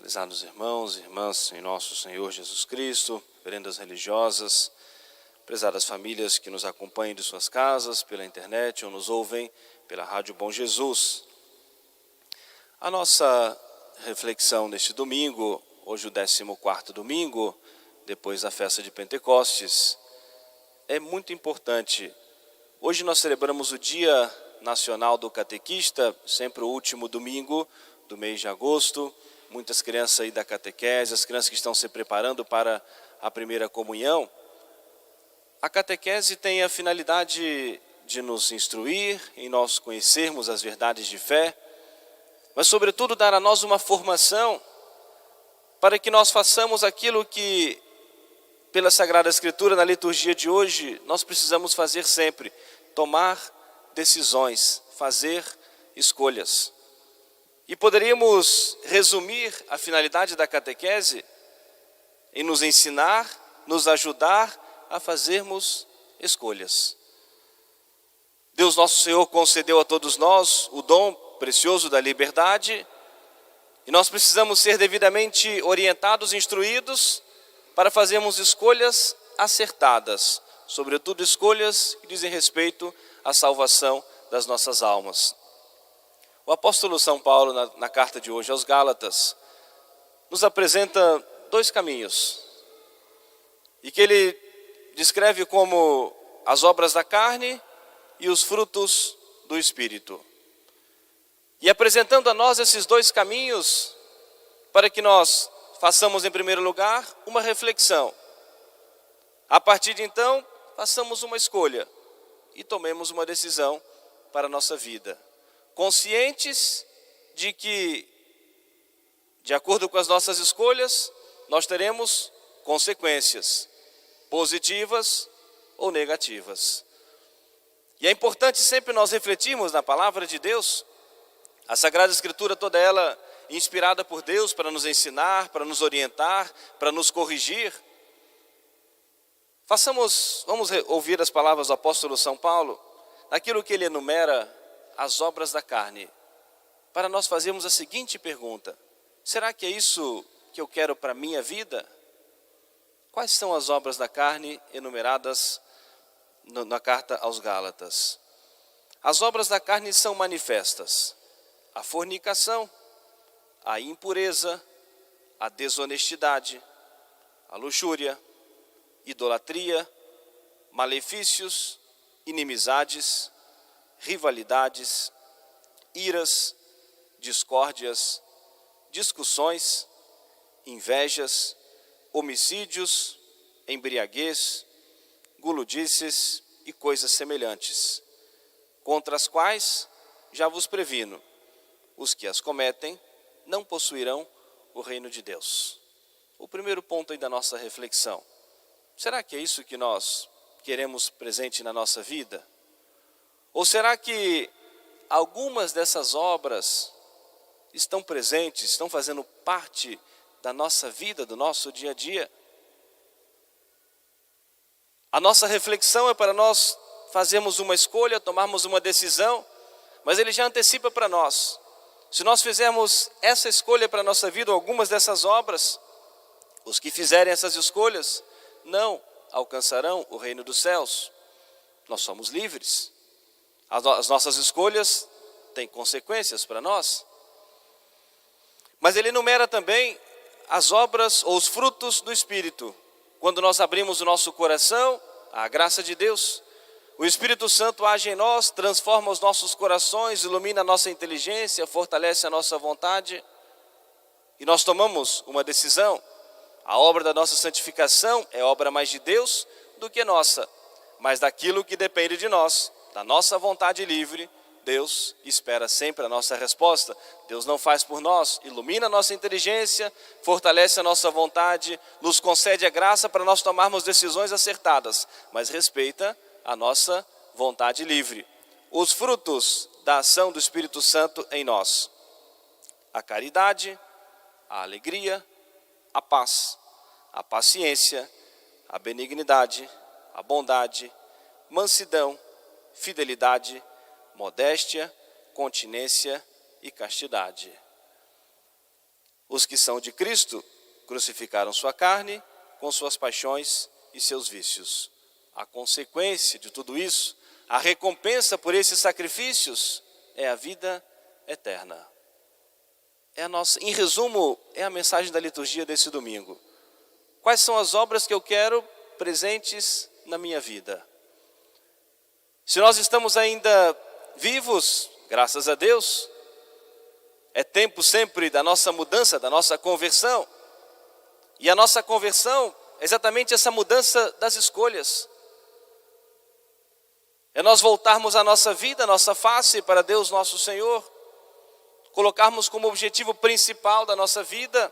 Prezados irmãos e irmãs em nosso Senhor Jesus Cristo, veredas religiosas, prezadas famílias que nos acompanham de suas casas, pela internet ou nos ouvem pela Rádio Bom Jesus. A nossa reflexão neste domingo, hoje o 14º domingo, depois da festa de Pentecostes, é muito importante. Hoje nós celebramos o Dia Nacional do Catequista, sempre o último domingo do mês de agosto. Muitas crianças aí da catequese, as crianças que estão se preparando para a primeira comunhão. A catequese tem a finalidade de nos instruir, em nós conhecermos as verdades de fé, mas sobretudo dar a nós uma formação para que nós façamos aquilo que, pela Sagrada Escritura, na liturgia de hoje, nós precisamos fazer sempre: tomar decisões, fazer escolhas. E poderíamos resumir a finalidade da catequese em nos ensinar, nos ajudar a fazermos escolhas. Deus nosso Senhor concedeu a todos nós o dom precioso da liberdade, e nós precisamos ser devidamente orientados, instruídos, para fazermos escolhas acertadas, sobretudo escolhas que dizem respeito à salvação das nossas almas. O apóstolo São Paulo, na carta de hoje aos Gálatas, nos apresenta dois caminhos, e que ele descreve como as obras da carne e os frutos do Espírito. E apresentando a nós esses dois caminhos, para que nós façamos em primeiro lugar uma reflexão. A partir de então, façamos uma escolha e tomemos uma decisão para a nossa vida, conscientes de que, de acordo com as nossas escolhas, nós teremos consequências positivas ou negativas. E é importante sempre nós refletirmos na palavra de Deus. A Sagrada Escritura, toda ela inspirada por Deus para nos ensinar, para nos orientar, para nos corrigir. Vamos ouvir as palavras do apóstolo São Paulo, naquilo que ele enumera as obras da carne, para nós fazermos a seguinte pergunta: será que é isso que eu quero para a minha vida? Quais são as obras da carne enumeradas na carta aos Gálatas? As obras da carne são manifestas: a fornicação, a impureza, a desonestidade, a luxúria, idolatria, malefícios, inimizades, rivalidades, iras, discórdias, discussões, invejas, homicídios, embriaguez, guludices e coisas semelhantes, contra as quais já vos previno: os que as cometem não possuirão o reino de Deus. O primeiro ponto aí da nossa reflexão: será que é isso que nós queremos presente na nossa vida? Ou será que algumas dessas obras estão presentes, estão fazendo parte da nossa vida, do nosso dia a dia? A nossa reflexão é para nós fazermos uma escolha, tomarmos uma decisão, mas ele já antecipa para nós: se nós fizermos essa escolha para a nossa vida, algumas dessas obras, os que fizerem essas escolhas não alcançarão o reino dos céus. Nós somos livres. As nossas escolhas têm consequências para nós. Mas ele enumera também as obras ou os frutos do Espírito. Quando nós abrimos o nosso coração à graça de Deus, o Espírito Santo age em nós, transforma os nossos corações, ilumina a nossa inteligência, fortalece a nossa vontade, e nós tomamos uma decisão. A obra da nossa santificação é obra mais de Deus do que nossa, mas daquilo que depende de nós, da nossa vontade livre, Deus espera sempre a nossa resposta. Deus não faz por nós, ilumina a nossa inteligência, fortalece a nossa vontade, nos concede a graça para nós tomarmos decisões acertadas, mas respeita a nossa vontade livre. Os frutos da ação do Espírito Santo em nós: a caridade, a alegria, a paz, a paciência, a benignidade, a bondade, mansidão, fidelidade, modéstia, continência e castidade. Os que são de Cristo crucificaram sua carne com suas paixões e seus vícios. A consequência de tudo isso, a recompensa por esses sacrifícios é a vida eterna. Em resumo, é a mensagem da liturgia desse domingo. Quais são as obras que eu quero presentes na minha vida? Se nós estamos ainda vivos, graças a Deus, é tempo sempre da nossa mudança, da nossa conversão. E a nossa conversão é exatamente essa mudança das escolhas. É nós voltarmos a nossa vida, a nossa face para Deus nosso Senhor, colocarmos como objetivo principal da nossa vida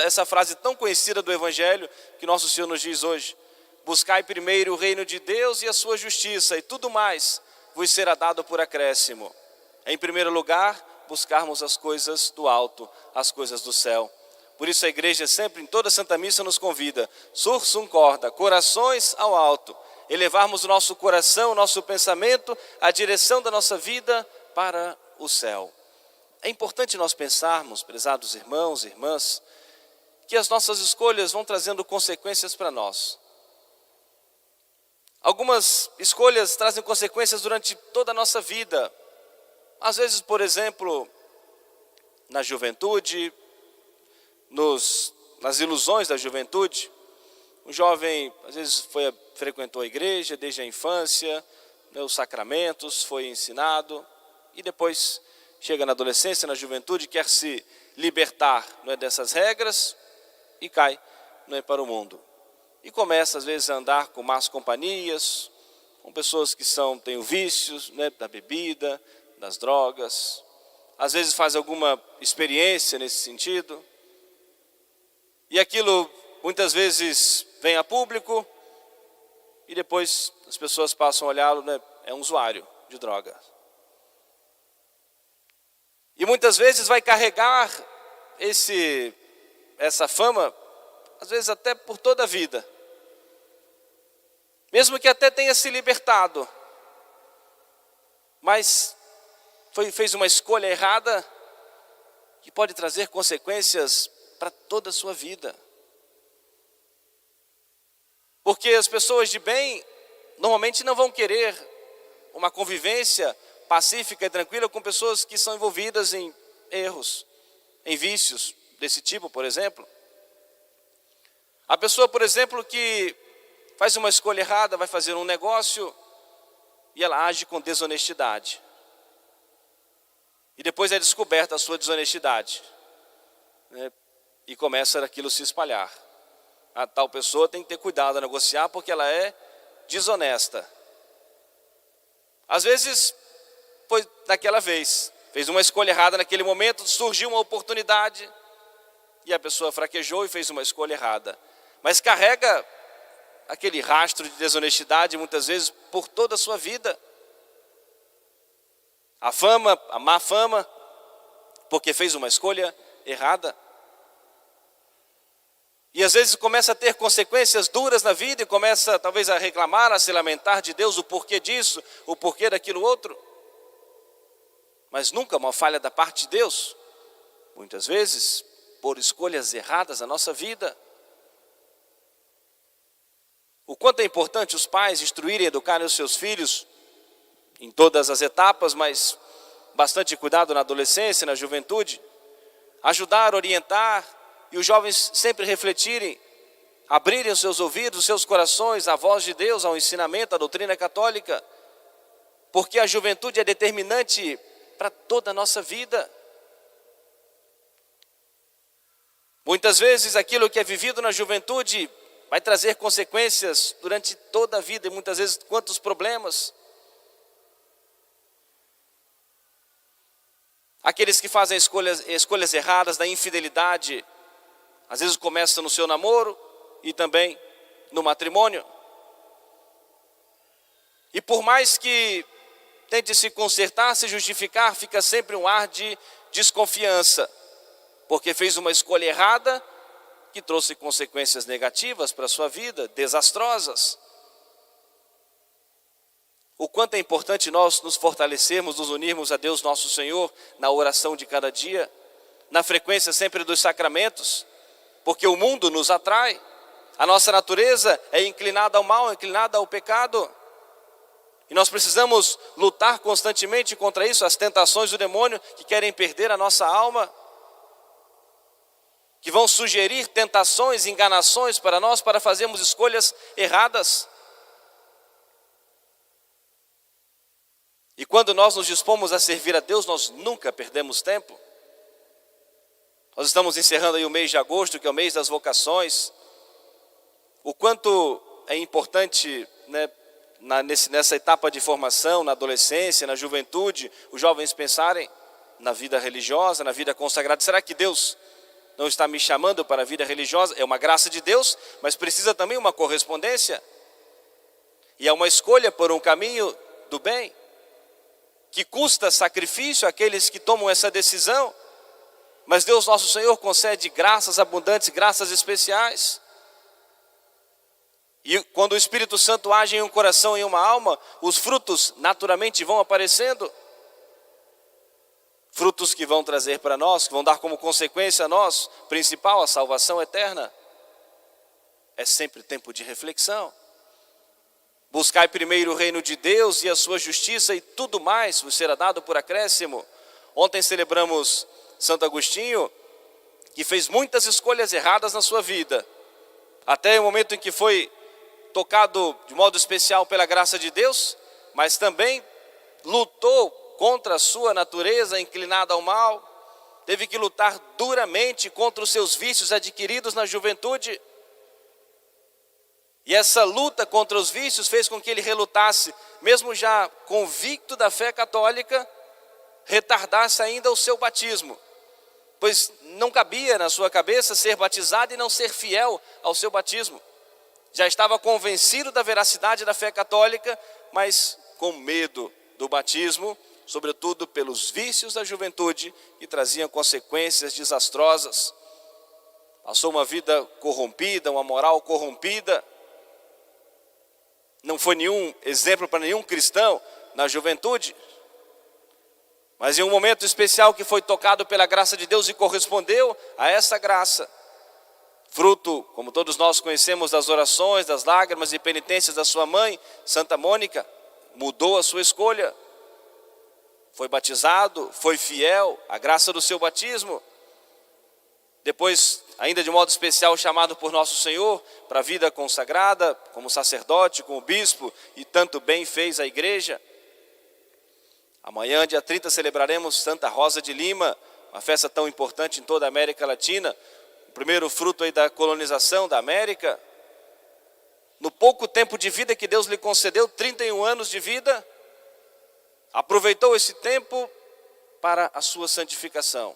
essa frase tão conhecida do Evangelho que nosso Senhor nos diz hoje: buscai primeiro o reino de Deus e a sua justiça, e tudo mais vos será dado por acréscimo. Em primeiro lugar, buscarmos as coisas do alto, as coisas do céu. Por isso a igreja sempre, em toda a Santa Missa, nos convida, sursum corda, corações ao alto, elevarmos o nosso coração, o nosso pensamento, a direção da nossa vida para o céu. É importante nós pensarmos, prezados irmãos e irmãs, que as nossas escolhas vão trazendo consequências para nós. Algumas escolhas trazem consequências durante toda a nossa vida. Às vezes, por exemplo, na juventude, nas ilusões da juventude, um jovem às vezes frequentou a igreja desde a infância, os sacramentos, foi ensinado, e depois chega na adolescência, na juventude, quer se libertar dessas regras e cai para o mundo. E começa às vezes a andar com más companhias, com pessoas que têm vícios da bebida, das drogas. Às vezes faz alguma experiência nesse sentido. E aquilo muitas vezes vem a público e depois as pessoas passam a olhá-lo, é um usuário de droga. E muitas vezes vai carregar essa fama, às vezes até por toda a vida. Mesmo que até tenha se libertado, mas fez uma escolha errada que pode trazer consequências para toda a sua vida. Porque as pessoas de bem normalmente não vão querer uma convivência pacífica e tranquila com pessoas que são envolvidas em erros, em vícios desse tipo, por exemplo. A pessoa, por exemplo, que faz uma escolha errada, vai fazer um negócio e ela age com desonestidade. E depois é descoberta a sua desonestidade, e começa aquilo a se espalhar. A tal pessoa tem que ter cuidado a negociar porque ela é desonesta. Às vezes foi naquela vez, fez uma escolha errada naquele momento, surgiu uma oportunidade e a pessoa fraquejou e fez uma escolha errada. Mas carrega aquele rastro de desonestidade muitas vezes por toda a sua vida. A fama, a má fama, porque fez uma escolha errada. E às vezes começa a ter consequências duras na vida e começa talvez a reclamar, a se lamentar de Deus, o porquê disso, o porquê daquilo outro. Mas nunca uma falha da parte de Deus. Muitas vezes por escolhas erradas na nossa vida. O quanto é importante os pais instruírem e educarem os seus filhos em todas as etapas, mas bastante cuidado na adolescência, na juventude. Ajudar, orientar, e os jovens sempre refletirem, abrirem os seus ouvidos, os seus corações à voz de Deus, ao ensinamento, à doutrina católica, porque a juventude é determinante para toda a nossa vida. Muitas vezes aquilo que é vivido na juventude vai trazer consequências durante toda a vida e muitas vezes quantos problemas. Aqueles que fazem escolhas erradas da infidelidade, às vezes começa no seu namoro e também no matrimônio. E por mais que tente se consertar, se justificar, fica sempre um ar de desconfiança, porque fez uma escolha errada que trouxe consequências negativas para a sua vida, desastrosas. O quanto é importante nós nos fortalecermos, nos unirmos a Deus nosso Senhor na oração de cada dia, na frequência sempre dos sacramentos, porque o mundo nos atrai. A nossa natureza é inclinada ao mal, inclinada ao pecado. E nós precisamos lutar constantemente contra isso, as tentações do demônio que querem perder a nossa alma, que vão sugerir tentações, enganações para nós, para fazermos escolhas erradas. E quando nós nos dispomos a servir a Deus, nós nunca perdemos tempo. Nós estamos encerrando aí o mês de agosto, que é o mês das vocações. O quanto é importante, né, nessa etapa de formação, na adolescência, na juventude, os jovens pensarem na vida religiosa, na vida consagrada. Será que Deus não está me chamando para a vida religiosa? É uma graça de Deus, mas precisa também uma correspondência. E é uma escolha por um caminho do bem, que custa sacrifício àqueles que tomam essa decisão. Mas Deus nosso Senhor concede graças abundantes, graças especiais. E quando o Espírito Santo age em um coração e em uma alma, os frutos naturalmente vão aparecendo. Frutos que vão trazer para nós, que vão dar como consequência a nós, principal, a salvação eterna. É sempre tempo de reflexão. Buscai primeiro o reino de Deus e a sua justiça, e tudo mais vos será dado por acréscimo. Ontem celebramos Santo Agostinho, que fez muitas escolhas erradas na sua vida, até o momento em que foi tocado de modo especial pela graça de Deus, mas também lutou contra a sua natureza inclinada ao mal, teve que lutar duramente contra os seus vícios adquiridos na juventude. E essa luta contra os vícios fez com que ele relutasse, mesmo já convicto da fé católica, retardasse ainda o seu batismo, pois não cabia na sua cabeça ser batizado e não ser fiel ao seu batismo. Já estava convencido da veracidade da fé católica, mas com medo do batismo, sobretudo pelos vícios da juventude que traziam consequências desastrosas. Passou uma vida corrompida, uma moral corrompida. Não foi nenhum exemplo para nenhum cristão na juventude. Mas em um momento especial que foi tocado pela graça de Deus e correspondeu a essa graça, fruto, como todos nós conhecemos, das orações, das lágrimas e penitências da sua mãe, Santa Mônica, mudou a sua escolha. Foi batizado, foi fiel à graça do seu batismo. Depois, ainda de modo especial, chamado por Nosso Senhor para a vida consagrada, como sacerdote, como bispo, e tanto bem fez a igreja. Amanhã, dia 30, celebraremos Santa Rosa de Lima, uma festa tão importante em toda a América Latina, o primeiro fruto aí da colonização da América. No pouco tempo de vida que Deus lhe concedeu, 31 anos de vida, aproveitou esse tempo para a sua santificação.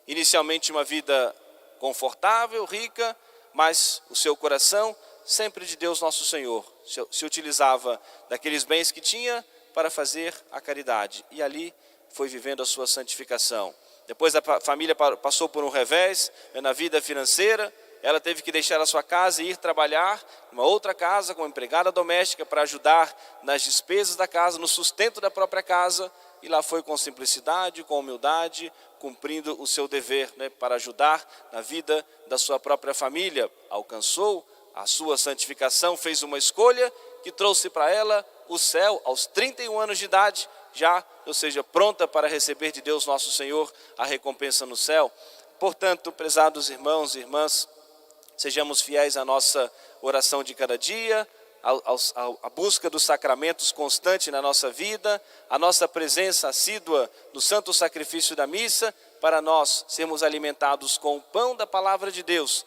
Inicialmente uma vida confortável, rica, mas o seu coração sempre de Deus Nosso Senhor. Se utilizava daqueles bens que tinha para fazer a caridade, e ali foi vivendo a sua santificação. Depois a família passou por um revés na vida financeira, ela teve que deixar a sua casa e ir trabalhar numa outra casa como empregada doméstica para ajudar nas despesas da casa, no sustento da própria casa, e lá foi com simplicidade, com humildade, cumprindo o seu dever, né, para ajudar na vida da sua própria família. Alcançou a sua santificação, fez uma escolha que trouxe para ela o céu aos 31 anos de idade, já, ou seja, pronta para receber de Deus Nosso Senhor a recompensa no céu. Portanto, prezados irmãos e irmãs, sejamos fiéis à nossa oração de cada dia, a busca dos sacramentos constante na nossa vida, a nossa presença assídua no santo sacrifício da missa, para nós sermos alimentados com o pão da palavra de Deus,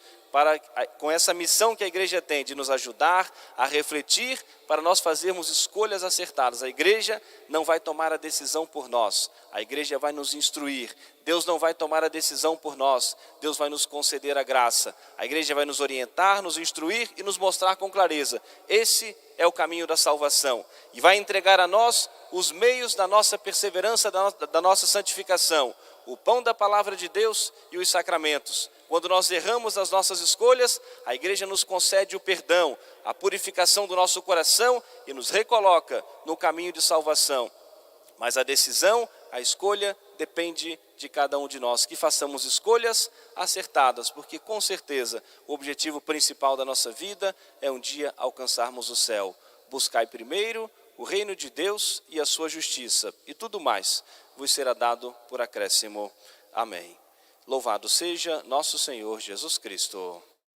com essa missão que a igreja tem de nos ajudar a refletir para nós fazermos escolhas acertadas. A igreja não vai tomar a decisão por nós, a igreja vai nos instruir. Deus não vai tomar a decisão por nós, Deus vai nos conceder a graça. A igreja vai nos orientar, nos instruir e nos mostrar com clareza. Esse é o caminho da salvação. E vai entregar a nós os meios da nossa perseverança, da nossa santificação. O pão da palavra de Deus e os sacramentos. Quando nós erramos as nossas escolhas, a igreja nos concede o perdão, a purificação do nosso coração e nos recoloca no caminho de salvação. Mas a decisão, a escolha depende de cada um de nós, que façamos escolhas acertadas, porque com certeza o objetivo principal da nossa vida é um dia alcançarmos o céu. Buscai primeiro o reino de Deus e a sua justiça, e tudo mais vos será dado por acréscimo. Amém. Louvado seja nosso Senhor Jesus Cristo.